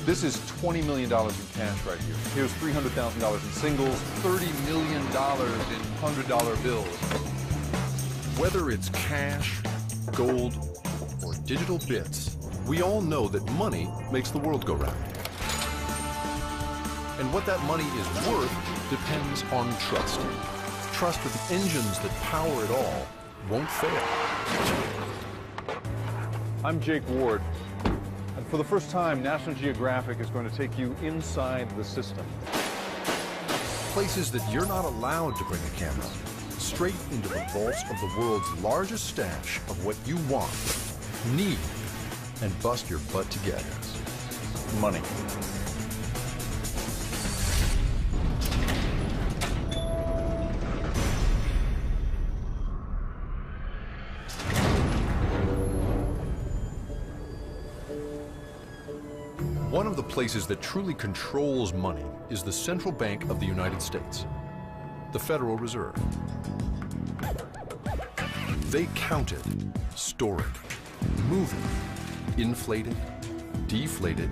This is $20 million in cash right here. Here's $300,000 in singles, $30 million in $100 bills. Whether it's cash, gold, or digital bits, we all know that money makes the world go round. And what that money is worth depends on trust. Trust that the engines that power it all won't fail. I'm Jake Ward, and for the first time, National Geographic is going to take you inside the system. Places that you're not allowed to bring a camera, straight into the vaults of the world's largest stash of what you want, need, and bust your butt to get. Money. One of the places that truly controls money is the Central Bank of the United States, the Federal Reserve. They count it, store it, move it, inflate it, deflate it,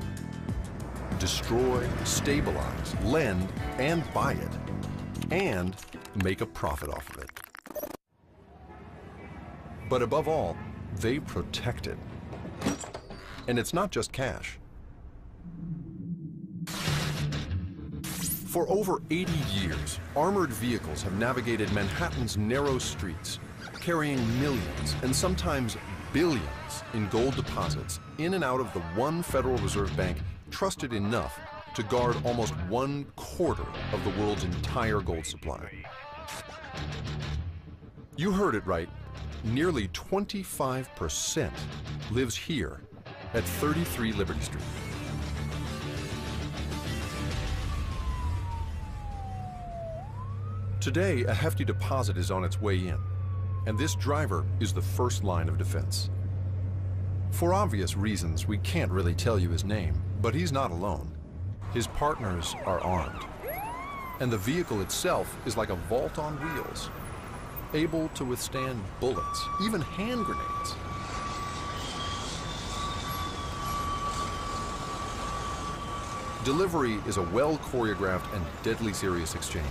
destroy, stabilize, lend, and buy it, and make a profit off of it. But above all, they protect it. And it's not just cash. For over 80 years, armored vehicles have navigated Manhattan's narrow streets, carrying millions and sometimes billions in gold deposits in and out of the one Federal Reserve Bank trusted enough to guard almost 1/4 of the world's entire gold supply. You heard it right. Nearly 25% lives here at 33 Liberty Street. Today, a hefty deposit is on its way in, and this driver is the first line of defense. For obvious reasons, we can't really tell you his name, but he's not alone. His partners are armed, and the vehicle itself is like a vault on wheels, able to withstand bullets, even hand grenades. Delivery is a well-choreographed and deadly serious exchange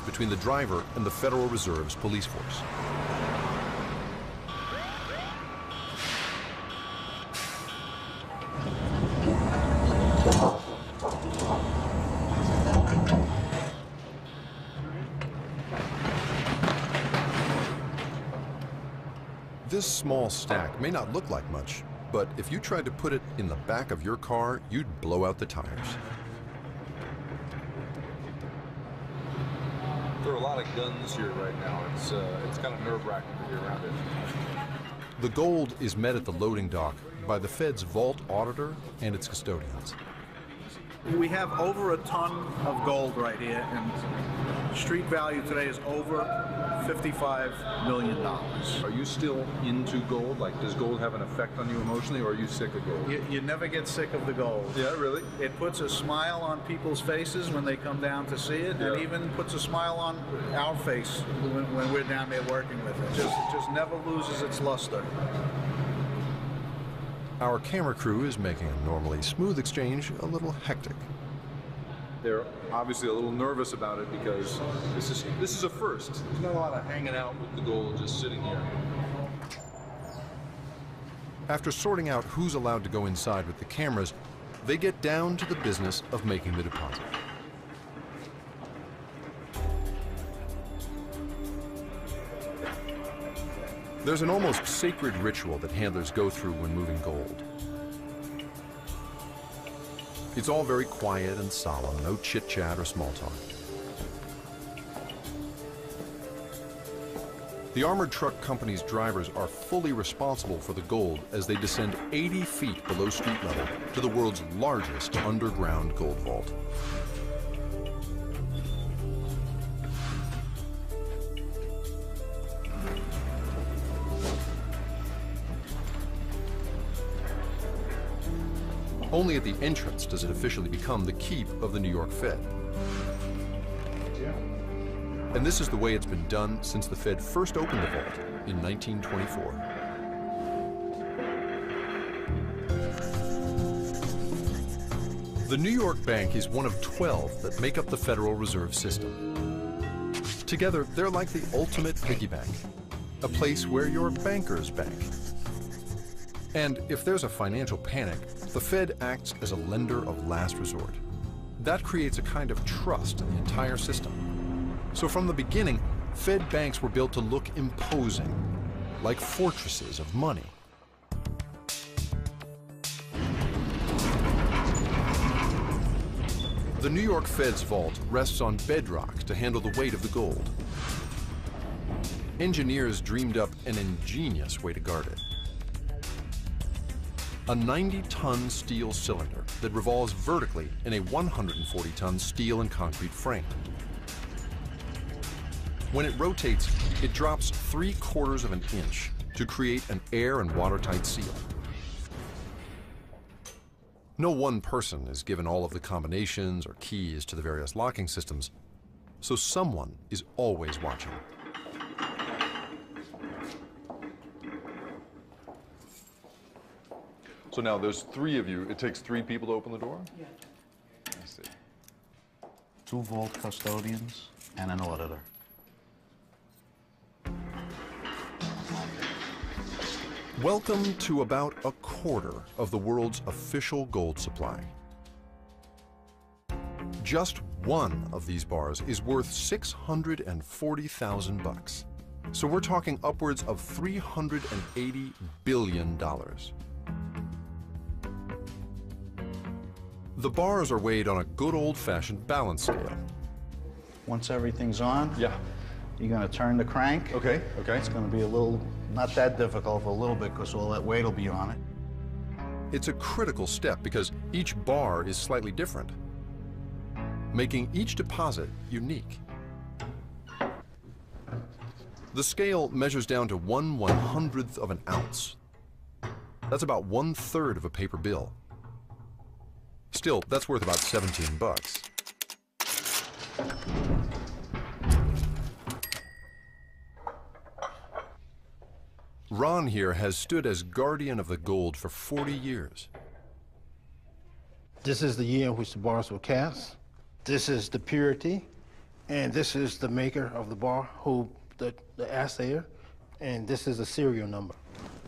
between the driver and the Federal Reserve's police force. This small stack may not look like much, but if you tried to put it in the back of your car, you'd blow out the tires. There are a lot of guns here right now. It's kind of nerve-wracking to be around it. The gold is met at the loading dock by the Fed's vault auditor and its custodians. We have over a ton of gold right here, and street value today is over $55 million. Are you still into gold? Like, does gold have an effect on you emotionally, or are you sick of gold? You never get sick of the gold. Yeah, really? It puts a smile on people's faces when they come down to see it, and even puts a smile on our face when we're down there working with it. It just never loses its luster. Our camera crew is making a normally smooth exchange a little hectic. They're obviously a little nervous about it because this is a first. There's not a lot of hanging out with the gold just sitting here. After sorting out who's allowed to go inside with the cameras, they get down to the business of making the deposit. There's an almost sacred ritual that handlers go through when moving gold. It's all very quiet and solemn, no chit-chat or small talk. The armored truck company's drivers are fully responsible for the gold as they descend 80 feet below street level to the world's largest underground gold vault. Only at the entrance does it officially become the keep of the New York Fed. And this is the way it's been done since the Fed first opened the vault in 1924. The New York Bank is one of 12 that make up the Federal Reserve System. Together, they're like the ultimate piggy bank, a place where your bankers bank. And if there's a financial panic, the Fed acts as a lender of last resort. That creates a kind of trust in the entire system. So from the beginning, Fed banks were built to look imposing, like fortresses of money. The New York Fed's vault rests on bedrock to handle the weight of the gold. Engineers dreamed up an ingenious way to guard it. A 90-ton steel cylinder that revolves vertically in a 140-ton steel and concrete frame. When it rotates, it drops 3/4 of an inch to create an air and watertight seal. No one person is given all of the combinations or keys to the various locking systems, so someone is always watching. So now there's 3 of you. It takes 3 people to open the door? Yeah. I see. 2 vault custodians and an auditor. Welcome to about a quarter of the world's official gold supply. Just one of these bars is worth $640,000. So we're talking upwards of $380 billion. The bars are weighed on a good old-fashioned balance scale. Once everything's on, Yeah. you're gonna turn the crank. Okay, okay. It's gonna be a little, not that difficult, but a little bit, because all that weight will be on it. It's a critical step because each bar is slightly different, making each deposit unique. The scale measures down to 1/100th of an ounce. That's about 1/3 of a paper bill. Still, that's worth about $17. Ron here has stood as guardian of the gold for 40 years. This is the year in which the bars were cast. This is the purity, and this is the maker of the bar, the assayer, and this is a serial number.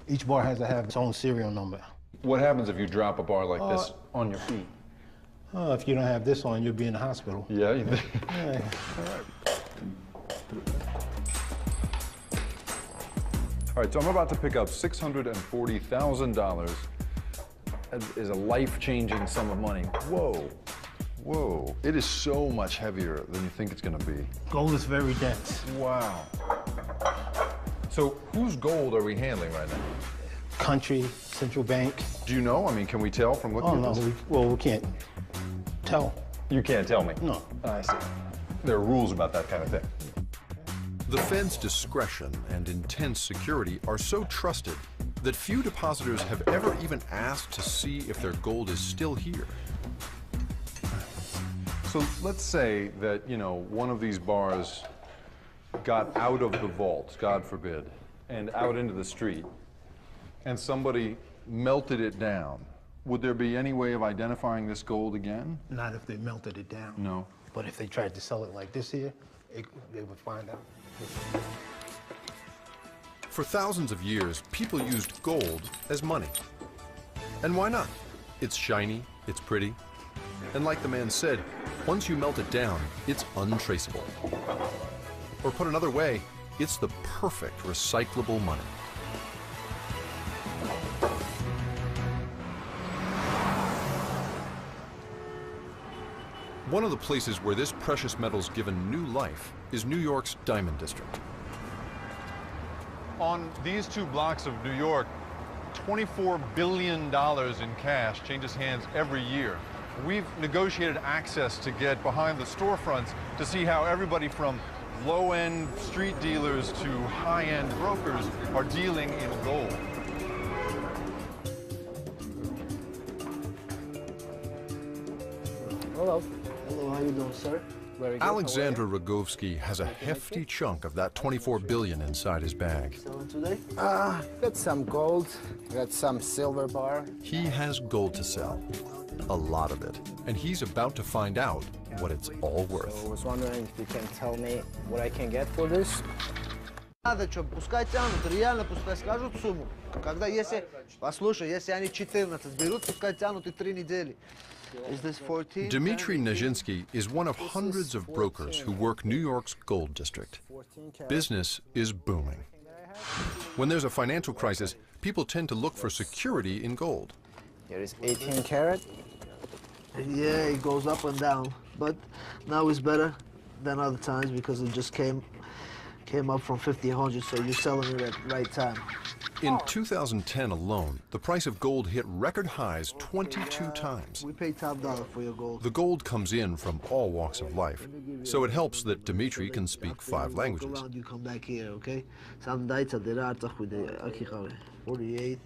Each bar has to have its own serial number. What happens if you drop a bar like this on your feet? If you don't have this on, you'll be in the hospital. Yeah, you think? Yeah. All right, so I'm about to pick up $640,000. That is a life-changing sum of money. Whoa, whoa. It is so much heavier than you think it's gonna be. Gold is very dense. Wow. So whose gold are we handling right now? Country, central bank. Do you know? I mean, can we tell from looking Oh, at no, this? we can't tell. You can't tell me? No. I see. There are rules about that kind of thing. The Fed's discretion and intense security are so trusted that few depositors have ever even asked to see if their gold is still here. So let's say that, you know, one of these bars got out of the vault, God forbid, and out into the street, and somebody melted it down. Would there be any way of identifying this gold again? Not if they melted it down. No. But if they tried to sell it like this here, they would find out. For thousands of years, people used gold as money. And why not? It's shiny, it's pretty, and like the man said, once you melt it down, it's untraceable. Or put another way, it's the perfect recyclable money. One of the places where this precious metal's given new life is New York's Diamond District. On these 2 blocks of New York, $24 billion in cash changes hands every year. We've negotiated access to get behind the storefronts to see how everybody from low-end street dealers to high-end brokers are dealing in gold. Hello. Hello, how you doing, sir? Very good. Alexander Rogovsky has a hefty chunk of that $24 billion inside his bag. Selling today? Got some gold, got some silver bar. He has gold to sell. a lot of it, and he's about to find out what it's all worth. So I was wondering if you can tell me what I can get for this. Надо что, пускай тянут, реально пускай скажут сумму. Когда если, послушай, если они 14 берут, пускай тянут и 3 недели. Is this 14? Dmitry Nezhinsky is one of hundreds of brokers who work New York's gold district. Business is booming. When there's a financial crisis, people tend to look for security in gold. Here is 18 karat. Yeah, it goes up and down, but now it's better than other times because it just came up from 1,500, so you're selling it at the right time. In 2010 alone, the price of gold hit record highs 22 times. We pay top dollar for your gold. The gold comes in from all walks of life, so it helps that Dmitry can speak 5 languages. You come back here, okay? Some dates are there, 48,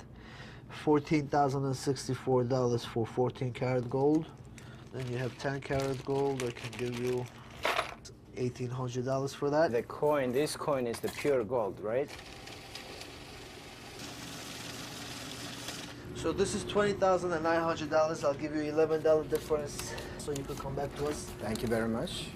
$14,064 for 14 karat gold. Then you have 10 karat gold. I can give you $1,800 for that. The coin, this coin is the pure gold, right? So this is $20,900. I'll give you $11 difference, so you can come back to us. Thank you very much.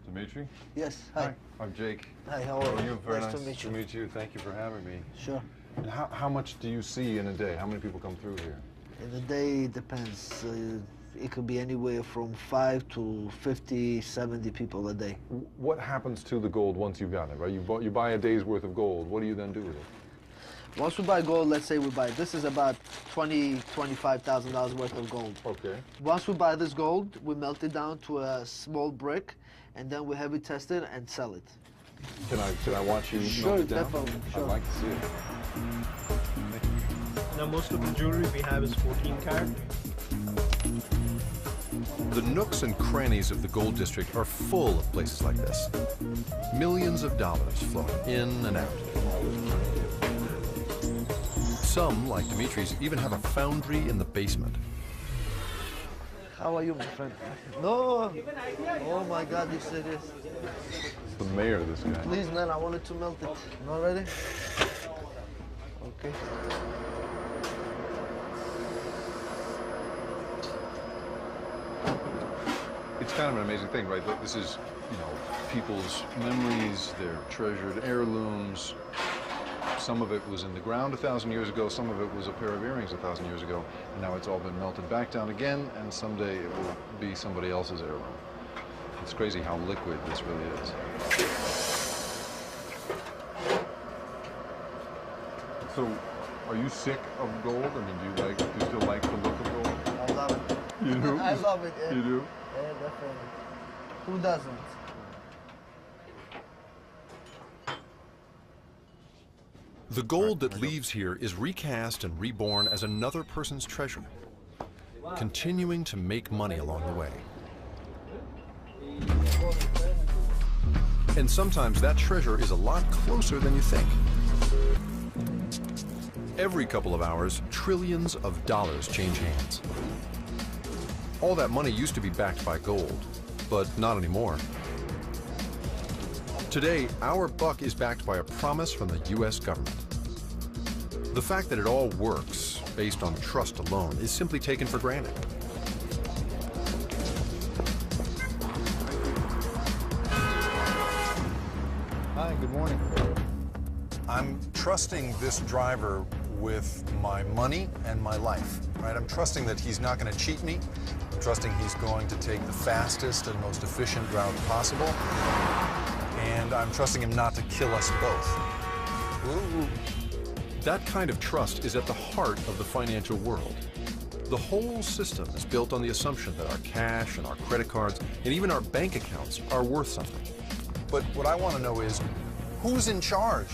Dmitry? Yes, hi. I'm Jake. Hi, how How are are you? you? Very nice to meet you. to meet you. Thank you for having me. Sure. And how much do you see in a day? How many people come through here? In a day, it depends. It could be anywhere from 5 to 50, 70 people a day. What happens to the gold once you've got it, right? You buy a day's worth of gold. What do you then do with it? Once we buy gold, let's say we buy, this is about $25,000 worth of gold. Okay. Once we buy this gold, we melt it down to a small brick, and then we have it tested and sell it. Can I watch you Sure, melt it down? definitely, sure. I'd like to see it. Now most of the jewelry we have is 14 karat. The nooks and crannies of the gold district are full of places like this. Millions of dollars flowing in and out. Some, like Dmitry's, even have a foundry in the basement. How are you, my friend? No! Oh my God, you serious? It's the mayor, this guy. Please, man, I wanted to melt it. Not ready? Okay. It's kind of an amazing thing, right? This is, people's memories, their treasured heirlooms. Some of it was in the ground 1,000 years ago, some of it was a pair of earrings 1,000 years ago, and now it's all been melted back down again, and someday it will be somebody else's heirloom. It's crazy how liquid this really is. So, are you sick of gold? I mean, do you still like the look of gold? I love it. You do? I love it, yeah. You do? Yeah, definitely. Who doesn't? The gold that leaves here is recast and reborn as another person's treasure, continuing to make money along the way. And sometimes that treasure is a lot closer than you think. Every couple of hours, trillions of dollars change hands. All that money used to be backed by gold, but not anymore. Today, our buck is backed by a promise from the U.S. government. The fact that it all works based on trust alone is simply taken for granted. Hi, good morning. I'm trusting this driver with my money and my life, right? I'm trusting that he's not going to cheat me. I'm trusting he's going to take the fastest and most efficient route possible. And I'm trusting him not to kill us both. Ooh. That kind of trust is at the heart of the financial world. The whole system is built on the assumption that our cash and our credit cards and even our bank accounts are worth something. But what I want to know is, who's in charge?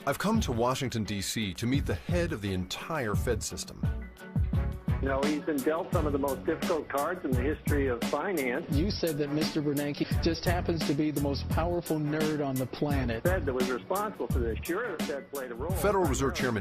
I've come to Washington, D.C. to meet the head of the entire Fed system. He's been dealt some of the most difficult cards in the history of finance. You said that Mr. Bernanke just happens to be the most powerful nerd on the planet. The Fed that was responsible for this, sure, the Fed played a role. Federal Reserve Chairman